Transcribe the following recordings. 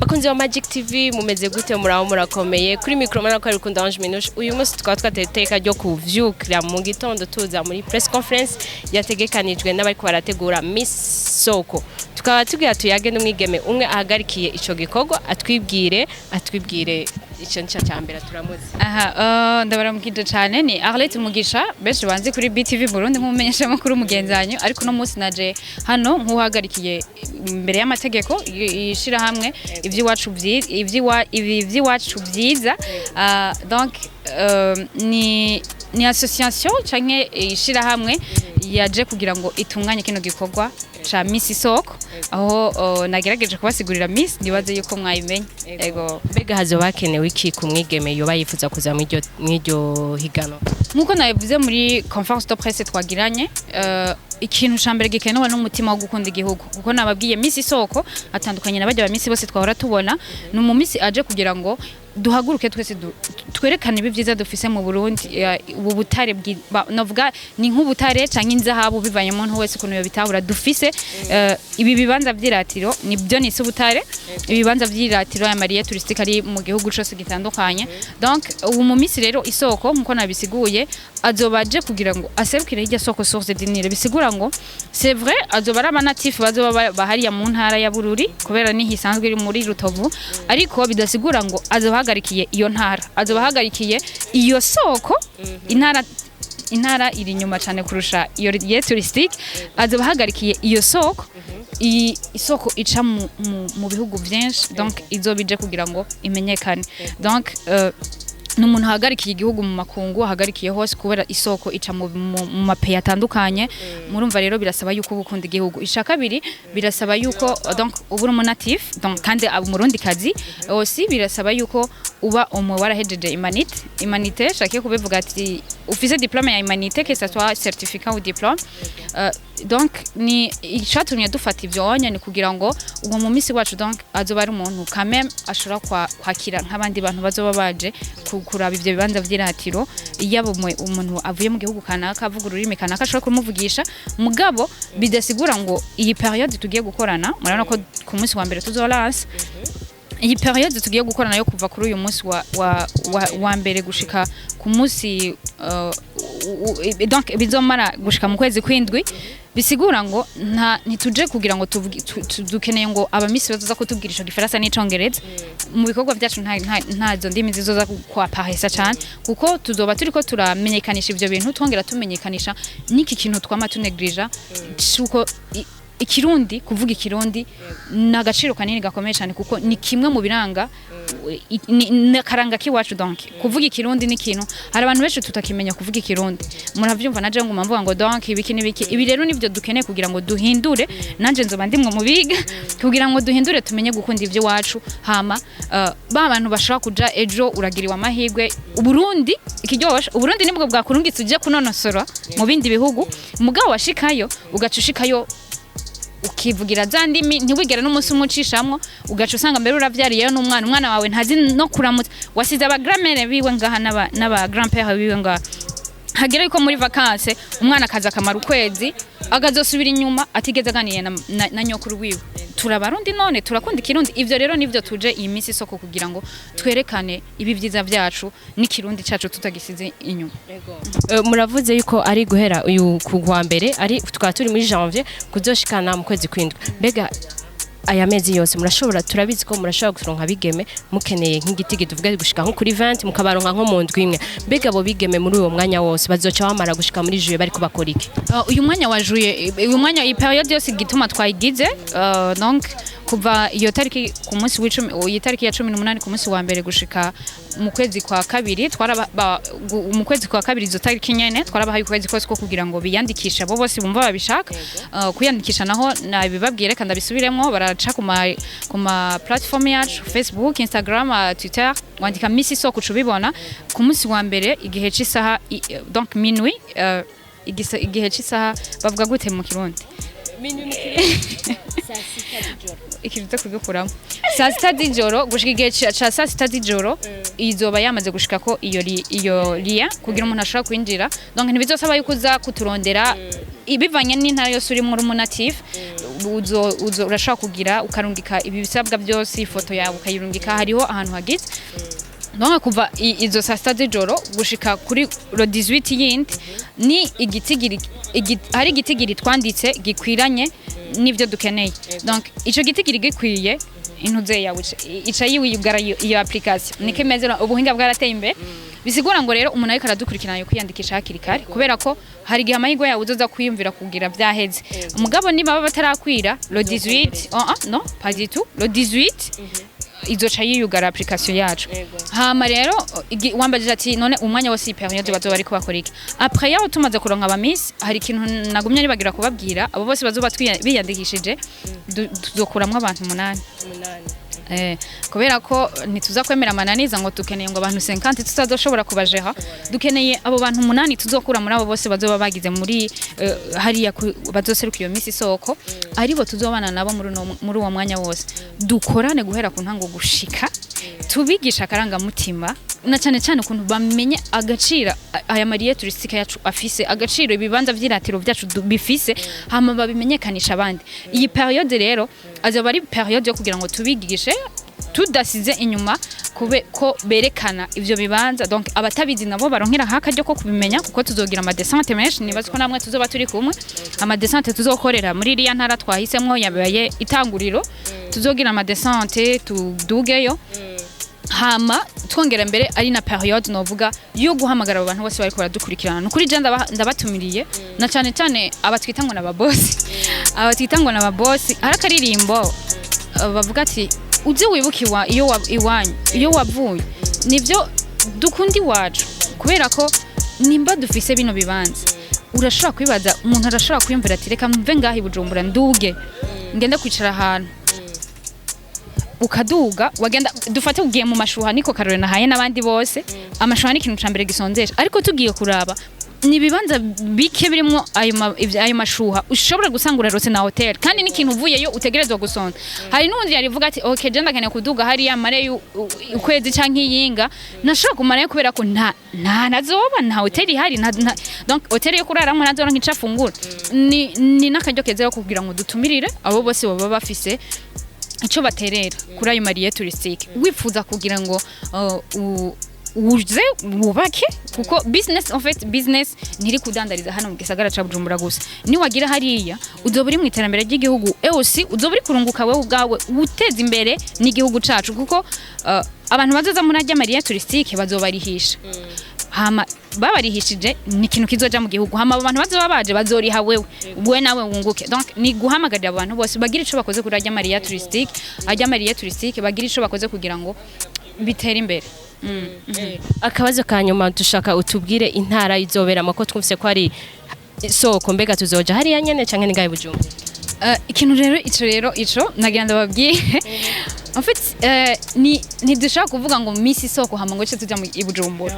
bakunzi wa Magic TV mumeze gute muraho murakomeye kuri micro mana ko ari kunda Ange Minouche uyu munsi twateka ryo kuvyukira mu gitondo tuza muri press conference yategekanijwe n'abariko barategura Miss Soko tukaba tugira tuyage n'umwigeme umwe ahagarikiye ico gikorwa atwibwire ico nca cyambere turamuzi ndabaramukije cyane ni ARLETTE Mugisha benshi banzi kuri BTV Burundi nk'umumenyesha makuru mugenzanyo ariko no munsi naje hano nk'uhagarikiye imbere y'amategeko ishira hamwe ivyiwacu vyiza donc ni association canke ishira hamwe yaje kugira ngo itunganye kino gikorwa cha Miss Isoko aho nagerageje kubasigurira Miss ndibaze yuko mwayimenye ego bega hazo bakenewe iki kumwigeme yoba yifuza kuza mw'iryo higano nkuko nabivuze muri conference de presse twagiranye ikintu cambere gikenewe n'umutima wo gukunda igihugu kuko nababwiye Miss Isoko atandukanye nabajya ba Miss bose twahora tubona no mu Miss aje kugira ngo duhaguruke twese twerekane ibivyiza dufise mu Burundi ubu butare novuga ni nk'ubutare canke inzahabu bivanye mu ntu wese kuno yo bitahura dufise ibi bibanza vyiratiro nibyo nise ubutare ibibanza vyiratiro ya Marie touristique ari mu gihugu cyose gitandukanye donc ubu mu Miss rero Isoko nkuko nabisiguye azobaje kugira ngo aserukire hirya soko source dinire bisigura ngo c'est vrai azoba ari natif bazoba bahariya mu ntara ya Bururi kubera ni hisanzwe iri muri Rutovu ariko bidasigura ngo azohagarikiye iyo ntara azobahagarikiye iyo soko intara iri nyuma cyane kurusha iyo touristique azobahagarikiye iyo soko isoko ica mu bihugu byinshi donc izobije kugira ngo imenyekane donc n'umuntu hagarikiye igihugu mu makungu hagarikiye hose kubera isoko ica mu mapeya atandukanye murumva rero birasaba yuko ubukunda igihugu ishaka kabiri birasaba yuko donc ubura mu natif donc kandi umurundi kazi aussi birasaba yuko uba umwe warahejeje imanite shakiye kubivuga ati ufise diplôme ya imanite que ça soit certificat ou diplôme donc ni icatumye dufata ivyo onye ni kugira ngo uwo mu Miss wacu donc azoba ari umuntu quand même ashobora kwakira nk'abandi bantu bazoba baje kuraba ivyo bibanza vyiratiro yabo umuntu avuye mu gihugu kanaka avuga ururimi kanaka ashobora kumuvugisha mugabo bidasigura ngo iyi periode tugiye gukorana murabona ko ku munsi wa mbere tuzolance iyi periode tugiye gukorana yo kuva kuri uyu munsi wa mbere gushika ku munsi donc bizomara gushika mu kwezi kwindwi bisigura ngo ntituje kugira ngo dukeneye ngo abamisi bazoza kutubwira ico gifaransa n'icongereza mu bikorwa byacu ntazo ndimi zizoza kwapahesa cyane kuko tuzoba turiko turamenyekanisha ivyo bintu twongera tumenyekanisha niki kintu twama tunegrija cuko ikirundi kuvuga ikirundi nagaciro kanini gakomeye cyane kuko ni kimwe mu biranga karanga kiwacu donc kuvuga ikirundi ni kintu hari abantu benshi tutakimenya kuvuga ikirundi muravyumva naje ngo mvuga ngo donc ibiki nibiki ibi rero nivyo dukeneye kugira ngo duhindure nanje nzoba ndimwe mu biga kugira ngo duhindure tumenye gukunda ivyo wacu hama ba abantu bashaka kuja ejo uragiriwa amahirwe Uburundi ikiryoshye Uburundi nibwo bwakurungitse uje kunonosora mu bindi bihugu mugabo washikayo ugacushikayo ukivugira zandimi ntiwigera n'umunsi umucishamwe ugaca usanga mbere uravyariyeyo n'umwana wawe ntazi no kuramutsa wasize aba grammaire biwe ngaha n'aba grand-père biwe ngaha hagera yuko muri vacances umwana akaza akamara ukwezi agazosubira inyuma atigeze aganiye na nyokuru wiwe turabarundi none turakunda ikirundi ivyo rero nivyo tuje iyi Miss Isoko kugira ngo twerekane ibi vyiza vyacu n'ikirundi cacu tutagisize inyuma muravuze yuko ari guhera uyu kugwa mbere ari tukaba turi muri janvier kuzoshikana mu kwezi kwindwi mbega aya mezi yose murashobora turabizi ko murashobora gusoronka bigeme mukeneye nk'igitigi tuvuga gushika nko kuri 20 mukabaronka nko mu ndwi imwe mbega bo bigeme muri uwo mwanya wose bazoca bamara gushika muri juye bari kubakora iki uyu mwanya wa juye uyu mwanya iyi periode yose gituma twayigize donc kuva iyo tariki ku munsi w'icumi iyi tariki ya 18 ku munsi wa mbere gushika mu kwezi kwa kabiri mu kwezi kwa kabiri izo tariki nyene twarabahaye ukwezi kose ko kugira ngo biyandikisha bo bose bumva babishaka kuyandikisha naho nabibabwire kandi bisubiremo baraca ku ma platform yacu Facebook Instagram Twitter wandika Miss Isoko cubibona ku munsi wa mbere igihe c'isaha donc minuit igihe c'isaha bavuga gute mu Kirundi ikiruta kubikuramo saa sita z'ijoro gushika igihe ca saa sita z'ijoro izoba yamaze gushika ko iyo lia kugira umuntu ashobora kwinjira donc ntibizosaba yuko uza kuturondera ibivanye n'intara yose uri muri natif urashaka kugira ukarungika ibi bisabwa byose ifoto yawe ukayirungika hariho ahantu hagize donc kuva izo saa sita z'ijoro gushika kuri lo 18 yindi ni hari igitigiri twanditse gikwiranye n'ivyo dukeneye donc ico gitigiri gikwiye intuze yawe ica yiwibwara iyo application nike mezera ubuhinga bwarateye imbere bisigura ngo rero umuntu ariko aradukurikirana yo kwiyandikisha hakiri kare kubera ko hari igihe amahirwe yawe uzoza kwiyumvira kugira vyaheze umugabo niba baba batarakwira lo 18 non pas du tout lo 18 izoca yiyugara application yacu hama rero wambajije ati none umwanya wose periode bazoba ariko bakora iki après yaho tumaze kuronka aba miss hari ikintu nagumye nibagira kubabwira abo bose bazoba biyandikishije tuzokuramwe abantu 8 kubera ko ntituza kwemera amananiza ngo tukeneye ngo abantu 50 tutazoshobora kubajeha dukeneye abo bantu 8 tuzokura muri abo bose bazoba bagize muri hariya bazoseruka iyo misi isoko aribo tuzobana nabo muri uwo mwanya wose dukorane guhera ku ntango gushika tubigisha karanga mutima na cyane cyane ukuntu bamenye agaciro aya mariye touristique yacu afise agaciro ibibanza vyiratiro vyacu bifise hama babimenyekanisha abandi iyi periode rero azaba ari periode yo kugira ngo tubigishe tudasize inyuma kube ko berekana ivyo bibanza donc abatabizi nabo baronkera haka ryo ko kubimenya kuko tuzogira ama descente menshi nibaze ko namwe tuzoba turi kumwe ama descente tuzokorera muri iriya ntara twahisemwo yabaye itanguriro tuzogira ama descente tudugeyo hama twongera mbere ari na periode novuga yo guhamagara abantu bose bari baradukurikirana nukuri je ndabatumiriye na cyane cyane abatwitangwa na abatwitangwa na babosi arakaririmbo bavuga ati uje wibukiwa iyo wavuye nivyo dukundi wacu kubera ko nimba dufise bino bibanza urashobora kwibaza umuntu arashobora kwiyumvira ati reka mve ngahi Bujumbura nduge ngende kwicara ahantu ukaduga wagenda dufate ugiye mu mashuha niko karore nahaye nabandi bose amashuha ni kintu cambere gisonzesha ariko tugiye kuraba ni bibanza bike birimo ayo mashuha ushobora gusanga urarose na hotel kandi ni kintu uvuyeyo utegerezwa gusonza hari nundi yarivuga ati okay je ndagane kuduga hari ya mare ukwezi canke yinga nashaka kumara kubera ko nazoba nta hotel hari donc hotel yo kuraramo nazora nk'icafungura ni nakaryo kezera kugira ngo dutumirire abo bose baba bafise ico baterera kuri ayo mariye touristique wifuza kugira ngo uze wubake kuko business en fait business ntiri kudandariza hano mu gisagara ca Bujumbura gusa ni wagira hariya uzoburi mu iterambere ry'igihugu aussi uzoburi kurunguka wewe ubwawe uteza imbere n'igihugu cacu kuko abantu bazoza muri ajya mariye touristique bazobarihisha hama babarihishije ni kintu kizoja mu gihugu hama abantu bazoba baje bazoriha wewe nawe wunguke donc ni guhamagarira abantu bose bagira ico bakoze kuri ajya mariye touristique bagira ico bakoze kugira ngo bitere imbere akabazo kanyuma dushaka utubwire intara izoberamo ko twumvise ko ari isoko mbega tuzoja hariya nyene canke ni ngahe Bujumbura ikintu rero ico nagira ndababwiye en fait ni dushaka kuvuga ngo misi isoko hama ngo tuja mu Bujumbura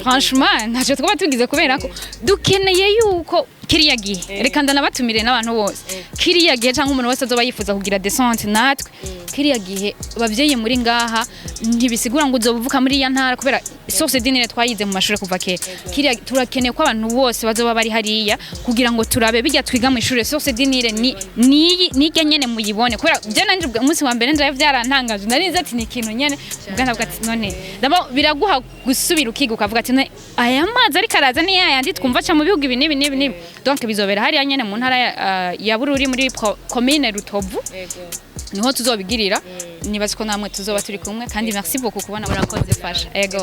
franchement ntaje twaba tugize kubera ko dukeneye yuko kiriya gihe reka ndanabatumire n'abantu bose kiriya gihe cyangwa umuntu wese azoba yifuza kugira descente natwe kiriya gihe abavyeyi muri ngaha ntibisigura ngo uzobuvuka muri ya ntara kubera source dinire twayize mu mashuri kuva kera kiriya turakeneye ko abantu bose bazoba bari hariya kugira ngo turabe bijya twiga mu ishuri source dinire ni nyene muyibone kubera je nanje umunsi wa mbere ndaye vyarantangaje narize ati ni ikintu nyene ubwana bwa ati none ndabo biraguha gusubira ukiga ukavuga ati aya mazi ari karaza ni yandi twumva ca mu bihugu ibi nibi donc bizobera hariya nyene mu ntara ya Bururi muri commune Rutovu niho tuzobigirira nibaze ko namwe tuzoba turi kumwe kandi merci beaucoup kubona murakoze fasha ego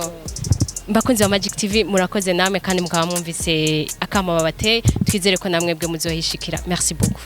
mbakunzi wa Magic TV murakoze namwe kandi mukaba mwumvise akama babate twizere ko namwe bwe muzohishikira merci beaucoup